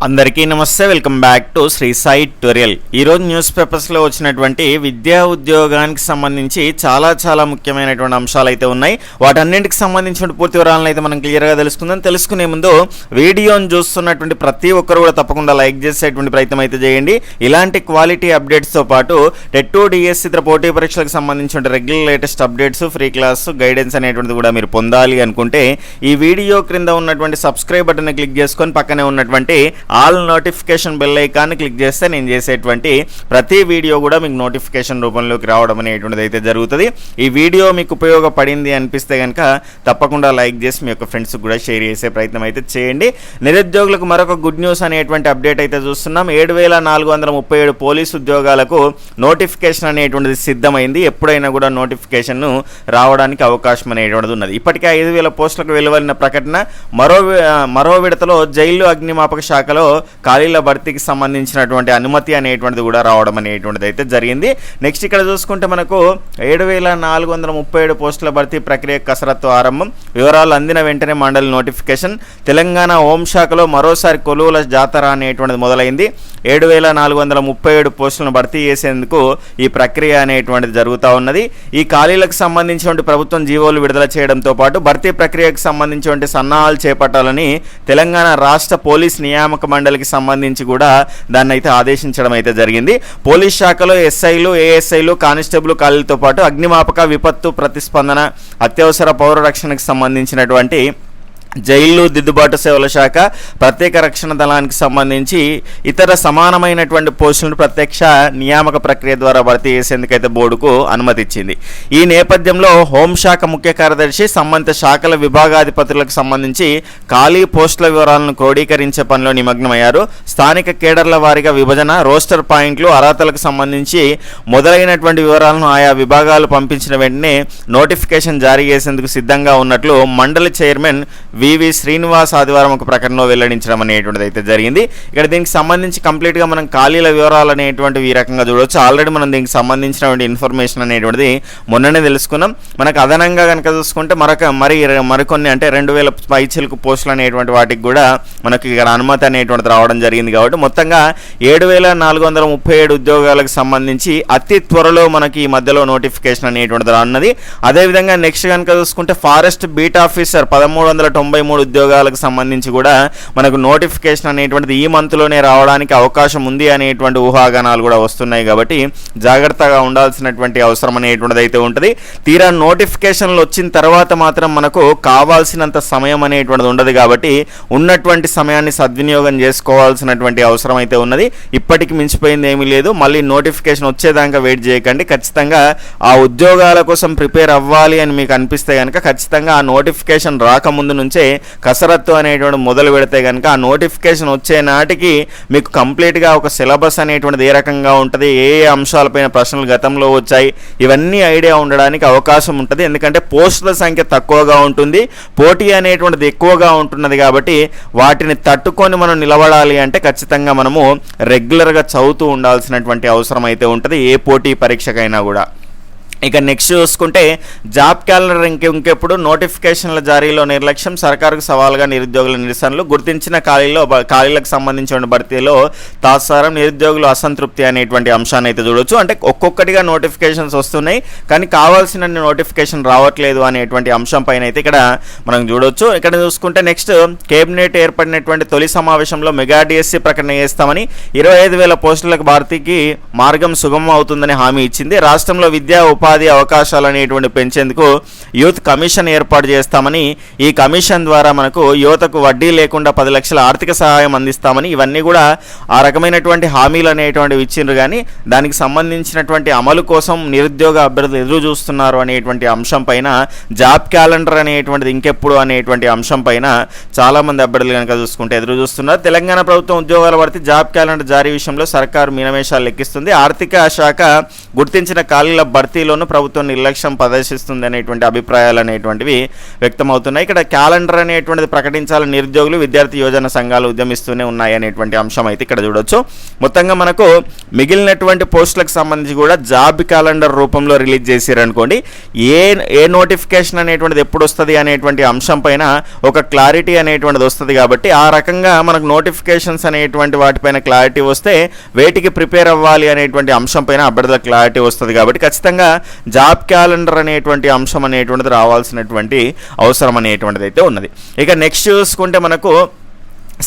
అందరికీ నమస్తే, welcome back to Shri Sai tutorial. ఈరోజు న్యూస్ పేపర్స్లో వచ్చినటువంటి విద్యా ఉద్యోగానికి సంబంధించి చాలా ముఖ్యమైనటువంటి అంశాలు అయితే ఉన్నాయి. వాటన్నింటికి సంబంధించిన పూర్తి వివరాలను అయితే మనం క్లియర్గా తెలుసుకునే ముందు వీడియోని చూస్తున్నటువంటి ప్రతి ఒక్కరు కూడా తప్పకుండా లైక్ చేసేటువంటి ప్రయత్నం అయితే చేయండి. ఇలాంటి క్వాలిటీ అప్డేట్స్తో పాటు టెట్ 2 డిఎస్సి ఇతర పోటీ పరీక్షలకు సంబంధించిన regular latest updates, free class guidance అనేటువంటిది కూడా మీరు పొందాలి అనుకుంటే ఈ వీడియో క్రింద ఉన్నటువంటి సబ్స్క్రైబ్ బటన్ క్లిక్ చేసుకొని పక్కనే ఉన్నటువంటి all notification bell icon click చేస్తే నేను చేసేటువంటి ప్రతి వీడియో కూడా మీకు నోటిఫికేషన్ రూపంలోకి రావడం అనేటువంటిది అయితే జరుగుతుంది. ఈ వీడియో మీకు ఉపయోగపడింది అనిపిస్తే కనుక తప్పకుండా లైక్ చేసి మీ యొక్క ఫ్రెండ్స్కి కూడా షేర్ చేసే ప్రయత్నం అయితే చేయండి. నిరుద్యోగులకు మరొక గుడ్ న్యూస్ అనేటువంటి అప్డేట్ అయితే చూస్తున్నాం. 7,437 పోలీసు ఉద్యోగాలకు నోటిఫికేషన్ అనేటువంటిది సిద్ధమైంది. ఎప్పుడైనా కూడా నోటిఫికేషన్ రావడానికి అవకాశం అనేటువంటిది ఉన్నది. ఇప్పటికే 5,000 పోస్టులకు వెలువడిన ప్రకటన. మరో విడతలో జైలు అగ్నిమాపక శాఖలో ఖాళీల భర్తీకి సంబంధించినటువంటి అనుమతి అనేటువంటిది కూడా రావడం అనేటువంటిది అయితే జరిగింది. నెక్స్ట్ ఇక్కడ చూసుకుంటే మనకు 7,437 పోస్టుల భర్తీ ప్రక్రియ కసరత్తు ఆరంభం. వివరాలు అందిన వెంటనే మండలి నోటిఫికేషన్. తెలంగాణ హోంశాఖలో మరోసారి కొలువుల జాతర అనేటువంటిది మొదలైంది. 7,437 పోస్టులను భర్తీ చేసేందుకు ఈ ప్రక్రియ అనేటువంటిది జరుగుతూ ఉన్నది. ఈ ఖాళీలకు సంబంధించినటువంటి ప్రభుత్వం జీవోలు విడుదల చేయడంతో పాటు భర్తీ ప్రక్రియకు సంబంధించినటువంటి సన్నాహాలు చేపట్టాలని తెలంగాణ రాష్ట్ర పోలీస్ నియామక మండలికి సంబంధించి కూడా దాన్ని అయితే ఆదేశించడం అయితే జరిగింది. పోలీస్ శాఖలో ఎస్ఐలు, ఏఎస్ఐలు, కానిస్టేబుల్ ఖాళీలతో పాటు అగ్నిమాపక, విపత్తు ప్రతిస్పందన, అత్యవసర పౌర రక్షణకు సంబంధించినటువంటి జైలు, దిద్దుబాటు సేవల శాఖ, ప్రత్యేక రక్షణ దళానికి సంబంధించి ఇతర సమానమైనటువంటి పోస్టులను ప్రత్యక్ష నియామక ప్రక్రియ ద్వారా భర్తీ చేసేందుకైతే బోర్డుకు అనుమతి ఇచ్చింది. ఈ నేపథ్యంలో హోంశాఖ ముఖ్య కార్యదర్శి సంబంధిత శాఖల విభాగాధిపతులకు సంబంధించి ఖాళీ పోస్టుల వివరాలను క్రోడీకరించే పనిలో నిమగ్నమయ్యారు. స్థానిక కేడర్ల వారీగా విభజన, రోస్టర్ పాయింట్లు, అర్హతలకు సంబంధించి మొదలైనటువంటి వివరాలను ఆయా విభాగాలు పంపించిన వెంటనే నోటిఫికేషన్ జారీ చేసేందుకు సిద్ధంగా ఉన్నట్లు మండలి చైర్మన్ వివి శ్రీనివాస్ ఆదివారం ఒక ప్రకటనలో వెల్లడించడం అనేటువంటిది అయితే జరిగింది. ఇక్కడ దీనికి సంబంధించి కంప్లీట్గా మనం ఖాళీల వివరాలు అనేటువంటివి ఈ రకంగా చూడవచ్చు. ఆల్రెడీ మనం దీనికి సంబంధించినటువంటి ఇన్ఫర్మేషన్ అనేటువంటిది మొన్ననే తెలుసుకున్నాం. మనకు అదనంగా కనుక చూసుకుంటే మరికొన్ని అంటే 2,000 పైచిలకు పోస్టులు అనేటువంటి వాటికి కూడా మనకి ఇక్కడ అనుమతి అనేటువంటిది రావడం జరిగింది. కాబట్టి మొత్తంగా 7,437 ఉద్యోగాలకు సంబంధించి అతి త్వరలో మనకి ఈ మధ్యలో నోటిఫికేషన్ అనేటువంటిది రానున్నది. అదేవిధంగా నెక్స్ట్ కనుక చూసుకుంటే ఫారెస్ట్ బీట్ ఆఫీసర్ 1,393 ఉద్యోగాలకు సంబంధించి కూడా మనకు నోటిఫికేషన్ అనేటువంటిది ఈ మంత్లోనే రావడానికి అవకాశం ఉంది అనేటువంటి ఊహాగానాలు కూడా వస్తున్నాయి. కాబట్టి జాగ్రత్తగా ఉండాల్సినటువంటి అవసరం అనేటువంటిది అయితే ఉంటుంది. తీరా నోటిఫికేషన్లు వచ్చిన తర్వాత మాత్రం మనకు కావాల్సినంత సమయం అనేటువంటిది ఉండదు. కాబట్టి ఉన్నటువంటి సమయాన్ని సద్వినియోగం చేసుకోవాల్సినటువంటి అవసరం అయితే ఉన్నది. ఇప్పటికి మించిపోయింది ఏమీ లేదు. మళ్ళీ నోటిఫికేషన్ వచ్చేదాకా వెయిట్ చేయకండి. ఖచ్చితంగా ఆ ఉద్యోగాల కోసం ప్రిపేర్ అవ్వాలి అని మీకు అనిపిస్తే కనుక ఖచ్చితంగా ఆ నోటిఫికేషన్ రాకముందు నుంచే కసరత్తు అనేటువంటి మొదలు పెడితే కనుక ఆ నోటిఫికేషన్ వచ్చే నాటికి మీకు కంప్లీట్గా ఒక సిలబస్ అనేటువంటిది ఏ రకంగా ఉంటుంది, ఏ అంశాలపైన ప్రశ్నలు గతంలో వచ్చాయి, ఇవన్నీ ఐడియా ఉండడానికి అవకాశం ఉంటుంది. ఎందుకంటే పోస్టుల సంఖ్య తక్కువగా ఉంటుంది, పోటీ అనేటువంటిది ఎక్కువగా ఉంటున్నది. కాబట్టి వాటిని తట్టుకొని మనం నిలబడాలి అంటే ఖచ్చితంగా మనము రెగ్యులర్గా చదువుతూ ఉండాల్సినటువంటి అవసరం అయితే ఉంటుంది ఏ పోటీ పరీక్షకైనా కూడా. ఇక నెక్స్ట్ చూసుకుంటే జాబ్ క్యాలెండర్ ఇంకెప్పుడు నోటిఫికేషన్ల జారీలో నిర్లక్ష్యం, సర్కారుకు సవాల్గా నిరుద్యోగుల నిరసనలు, గుర్తించిన ఖాళీలకు సంబంధించిన భర్తీలో తాత్సారం, నిరుద్యోగులు అసంతృప్తి అనేటువంటి అంశాన్ని అయితే చూడవచ్చు. అంటే ఒక్కొక్కటిగా నోటిఫికేషన్స్ వస్తున్నాయి కానీ కావాల్సిన నోటిఫికేషన్ రావట్లేదు అనేటువంటి అంశం పైన అయితే ఇక్కడ మనం చూడవచ్చు. ఇక్కడ చూసుకుంటే నెక్స్ట్ కేబినెట్ ఏర్పడినటువంటి తొలి సమావేశంలో మెగా డిఎస్సి ప్రకటన చేస్తామని, 25,000 పోస్టులకు భర్తీకి మార్గం సుగమం అవుతుందని హామీ ఇచ్చింది. రాష్ట్రంలో విద్యా ఉపాధి అవకాశాలు అనేటువంటి పెంచేందుకు యూత్ కమిషన్ ఏర్పాటు చేస్తామని, ఈ కమిషన్ ద్వారా మనకు యువతకు వడ్డీ లేకుండా 10 లక్షల ఆర్థిక సహాయం అందిస్తామని, ఇవన్నీ కూడా ఆ రకమైనటువంటి హామీలు అనేటువంటివి ఇచ్చిండ్రు. కానీ దానికి సంబంధించినటువంటి అమలు కోసం నిరుద్యోగ అభ్యర్థులు ఎదురు చూస్తున్నారు అనేటువంటి అంశం పైన, జాబ్ క్యాలెండర్ అనేటువంటిది ఇంకెప్పుడు అనేటువంటి అంశం పైన చాలామంది అభ్యర్థులు కనుక చూసుకుంటే ఎదురు చూస్తున్నారు. తెలంగాణ ప్రభుత్వం ఉద్యోగాల భర్తీ జాబ్ క్యాలెండర్ జారీ విషయంలో సర్కారు మీనమేషాలు లెక్కిస్తుంది. ఆర్థిక శాఖ గుర్తించిన ఖాళీల భర్తీలో విషయంలోనూ ప్రభుత్వం నిర్లక్ష్యం ప్రదర్శిస్తుంది అనేటువంటి అభిప్రాయాలు అనేటువంటివి వ్యక్తమవుతున్నాయి. ఇక్కడ క్యాలెండర్ అనేటువంటిది ప్రకటించాలని నిరుద్యోగులు, విద్యార్థి యోజన సంఘాలు ఉద్యమిస్తూనే ఉన్నాయి అనేటువంటి అంశం అయితే ఇక్కడ చూడొచ్చు. మొత్తంగా మనకు మిగిలినటువంటి పోస్టులకు సంబంధించి కూడా జాబ్ క్యాలెండర్ రూపంలో రిలీజ్ చేశారనుకోండి, ఏ నోటిఫికేషన్ అనేటువంటిది ఎప్పుడు వస్తుంది అనేటువంటి అంశం పైన ఒక క్లారిటీ అనేటువంటిది వస్తుంది. కాబట్టి ఆ రకంగా మనకు నోటిఫికేషన్స్ అనేటువంటి వాటిపైన క్లారిటీ వస్తే వేటికి ప్రిపేర్ అవ్వాలి అనేటువంటి అంశం పైన అభ్యర్థుల క్లారిటీ వస్తుంది. కాబట్టి ఖచ్చితంగా జాబ్ క్యాలెండర్ అనేటువంటి అంశం అనేటువంటిది రావాల్సినటువంటి అవసరం అనేటువంటిది అయితే ఉన్నది. ఇక నెక్స్ట్ చూసుకుంటే మనకు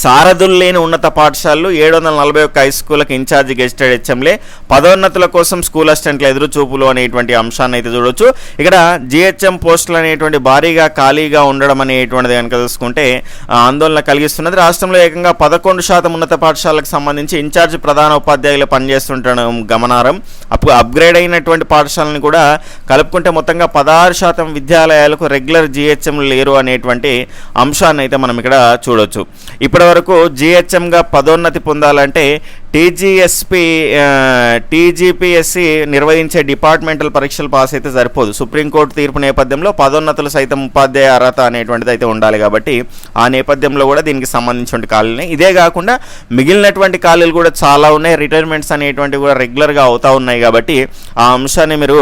సారథులు లేని ఉన్నత పాఠశాలలు 741 హై స్కూళ్ళకి ఇన్ఛార్జి గెస్టెడ్ హెచ్ఎంలే, పదోన్నతుల కోసం స్కూల్ అసిస్టెంట్ల ఎదురుచూపులు అనేటువంటి అంశాన్ని అయితే చూడొచ్చు. ఇక్కడ జిహెచ్ఎం పోస్టులు అనేటువంటి భారీగా ఖాళీగా ఉండడం అనేటువంటిది కనుక చూసుకుంటే ఆందోళన కలిగిస్తున్నది. రాష్ట్రంలో ఏకంగా 11% ఉన్నత పాఠశాలకు సంబంధించి ఇన్ఛార్జి ప్రధాన ఉపాధ్యాయులు పనిచేస్తుండడం గమనార్హం. అప్గ్రేడ్ అయినటువంటి పాఠశాలను కూడా కలుపుకుంటే మొత్తంగా 16% విద్యాలయాలకు రెగ్యులర్ జిహెచ్ఎంలు లేరు అనేటువంటి అంశాన్ని అయితే మనం ఇక్కడ చూడొచ్చు. ఇప్పటి వరకు జిహెచ్ఎంగా పదోన్నతి పొందాలంటే టీజీపీఎస్సీ నిర్వహించే డిపార్ట్మెంటల్ పరీక్షలు పాస్ అయితే సరిపోదు. సుప్రీంకోర్టు తీర్పు నేపథ్యంలో పదోన్నతులు సైతం ఉపాధ్యాయ అర్హత అనేటువంటిది అయితే ఉండాలి. కాబట్టి ఆ నేపథ్యంలో కూడా దీనికి సంబంధించిన ఖాళీలు ఇదే కాకుండా మిగిలినటువంటి ఖాళీలు కూడా చాలా ఉన్నాయి. రిటైర్మెంట్స్ అనేటువంటివి కూడా రెగ్యులర్గా అవుతూ ఉన్నాయి. కాబట్టి ఆ అంశాన్ని మీరు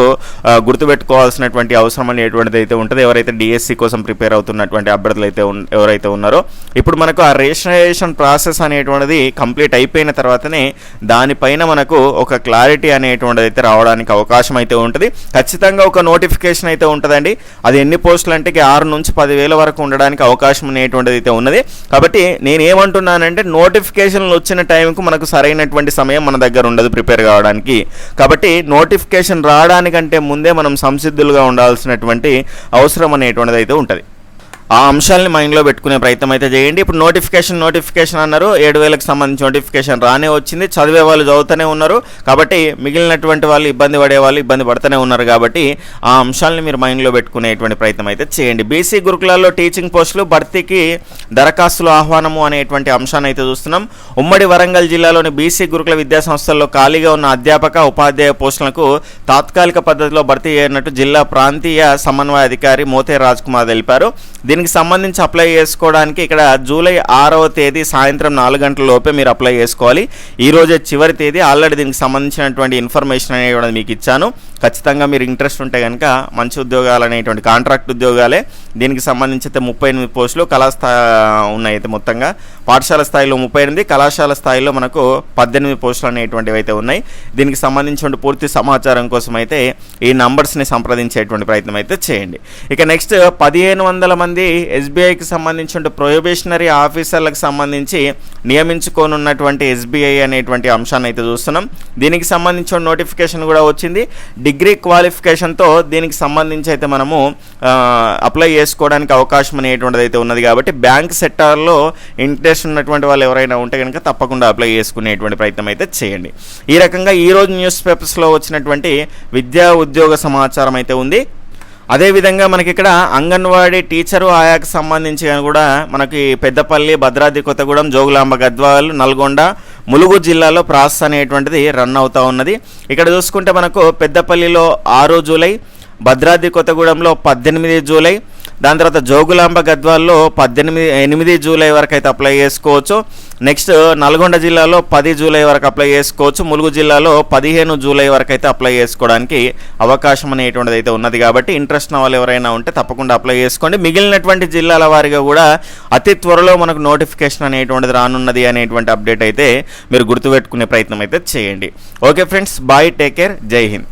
గుర్తుపెట్టుకోవాల్సినటువంటి అవసరం అనేటువంటిది అయితే ఉంటుంది. ఎవరైతే డిఎస్సి కోసం ప్రిపేర్ అవుతున్నటువంటి అభ్యర్థులు అయితే ఎవరైతే ఉన్నారో, ఇప్పుడు మనకు ఆ రిజిస్ట్రేషన్ ప్రాసెస్ అనేటువంటిది కంప్లీట్ అయిపోయిన తర్వాతనే దానిపైన మనకు ఒక క్లారిటీ అనేటువంటిది అయితే రావడానికి అవకాశం అయితే ఉంటుంది. ఖచ్చితంగా ఒక నోటిఫికేషన్ అయితే ఉంటుందండి. అది ఎన్ని పోస్టులు అంటే 6 నుంచి 10,000 వరకు ఉండడానికి అవకాశం అనేటువంటిది అయితే ఉన్నది. కాబట్టి నేను ఏమంటున్నానంటే నోటిఫికేషన్లు వచ్చిన టైంకు మనకు సరైనటువంటి సమయం మన దగ్గర ఉండదు ప్రిపేర్ కావడానికి. కాబట్టి నోటిఫికేషన్ రావడానికంటే ముందే మనం సంసిద్ధులుగా ఉండాల్సినటువంటి అవసరం అనేటువంటిది అయితే ఉంటుంది. ఆ అంశాలని మైండ్లో పెట్టుకునే ప్రయత్నం అయితే చేయండి. ఇప్పుడు నోటిఫికేషన్ అన్నారు, 7,000కి సంబంధించి నోటిఫికేషన్ రానే వచ్చింది. చదివే వాళ్ళు చదువుతూనే ఉన్నారు. కాబట్టి మిగిలినటువంటి వాళ్ళు ఇబ్బంది పడే వాళ్ళు ఇబ్బంది పడుతూనే ఉన్నారు. కాబట్టి ఆ అంశాలని మీరు మైండ్లో పెట్టుకునేటువంటి ప్రయత్నం అయితే చేయండి. బీసీ గురుకులాల్లో టీచింగ్ పోస్టులు భర్తీకి దరఖాస్తులు ఆహ్వానము అనేటువంటి అంశాన్ని అయితే చూస్తున్నాం. ఉమ్మడి వరంగల్ జిల్లాలోని బీసీ గురుకుల విద్యా సంస్థల్లో ఖాళీగా ఉన్న అధ్యాపక, ఉపాధ్యాయ పోస్టులకు తాత్కాలిక పద్ధతిలో భర్తీ చేయనున్నట్టు జిల్లా ప్రాంతీయ సమన్వయ అధికారి మోతే రాజ్ కుమార్ తెలిపారు. దీనికి సంబంధించి అప్లై చేసుకోవడానికి ఇక్కడ జూలై 6వ తేదీ సాయంత్రం 4 గంటల లోపే మీరు అప్లై చేసుకోవాలి. ఈ రోజే చివరి తేదీ. ఆల్రెడీ దీనికి సంబంధించినటువంటి ఇన్ఫర్మేషన్ అనేది మీకు ఇచ్చాను. ఖచ్చితంగా మీరు ఇంట్రెస్ట్ ఉంటే కనుక మంచి ఉద్యోగాలు అనేటువంటి కాంట్రాక్ట్ ఉద్యోగాలే. దీనికి సంబంధించి అయితే 38 పోస్టులు ఉన్నాయి. అయితే మొత్తంగా పాఠశాల స్థాయిలో 38, కళాశాల స్థాయిలో మనకు 18 పోస్టులు అనేటువంటివి అయితే ఉన్నాయి. దీనికి సంబంధించిన పూర్తి సమాచారం కోసం అయితే ఈ నంబర్స్ని సంప్రదించేటువంటి ప్రయత్నం అయితే చేయండి. ఇక నెక్స్ట్ 1500 మంది ఎస్బీఐకి సంబంధించిన ప్రొహిబిషనరీ ఆఫీసర్లకు సంబంధించి నియమించుకోనున్నటువంటి ఎస్బీఐ అనేటువంటి అంశాన్ని అయితే చూస్తున్నాం. దీనికి సంబంధించిన నోటిఫికేషన్ కూడా వచ్చింది. డిగ్రీ క్వాలిఫికేషన్తో దీనికి సంబంధించి అయితే మనము అప్లై చేసుకోవడానికి అవకాశం అనేటువంటిది అయితే ఉన్నది. కాబట్టి బ్యాంక్ సెక్టార్లో ఇంట్రెస్ట్ ఉన్నటువంటి వాళ్ళు ఎవరైనా ఉంటే కనుక తప్పకుండా అప్లై చేసుకునేటువంటి ప్రయత్నం అయితే చేయండి. ఈ రకంగా ఈరోజు న్యూస్ పేపర్స్లో వచ్చినటువంటి విద్యా ఉద్యోగ సమాచారం అయితే ఉంది. అదేవిధంగా మనకి ఇక్కడ అంగన్వాడీ టీచరు ఆయాకు సంబంధించి కూడా మనకి పెద్దపల్లి, భద్రాద్రి కొత్తగూడెం, జోగులాంబ గద్వాల్, నల్గొండ, ములుగు జిల్లాలో ప్రాసెస్ అనేటువంటిది రన్ అవుతూ ఉన్నది. ఇక్కడ చూసుకుంటే మనకు పెద్దపల్లిలో 6 జూలై, భద్రాద్రి కొత్తగూడెంలో 18 జూలై, దాని తర్వాత జోగులాంబ గద్వాల్లో 8 జూలై వరకు అయితే అప్లై చేసుకోవచ్చు. నెక్స్ట్ నల్గొండ జిల్లాలో 10 జూలై వరకు అప్లై చేసుకోవచ్చు. ములుగు జిల్లాలో 15 జూలై వరకు అయితే అప్లై చేసుకోవడానికి అవకాశం అనేటువంటిది అయితే ఉన్నది. కాబట్టి ఇంట్రెస్ట్ ఉన్న వాళ్ళు ఎవరైనా ఉంటే తప్పకుండా అప్లై చేసుకోండి. మిగిలినటువంటి జిల్లాల వారిగా కూడా అతి త్వరలో మనకు నోటిఫికేషన్ అనేటువంటిది రానున్నది అనేటువంటి అప్డేట్ అయితే మీరు గుర్తుపెట్టుకునే ప్రయత్నం అయితే చేయండి. Okay friends, bye, take care, జై హింద్.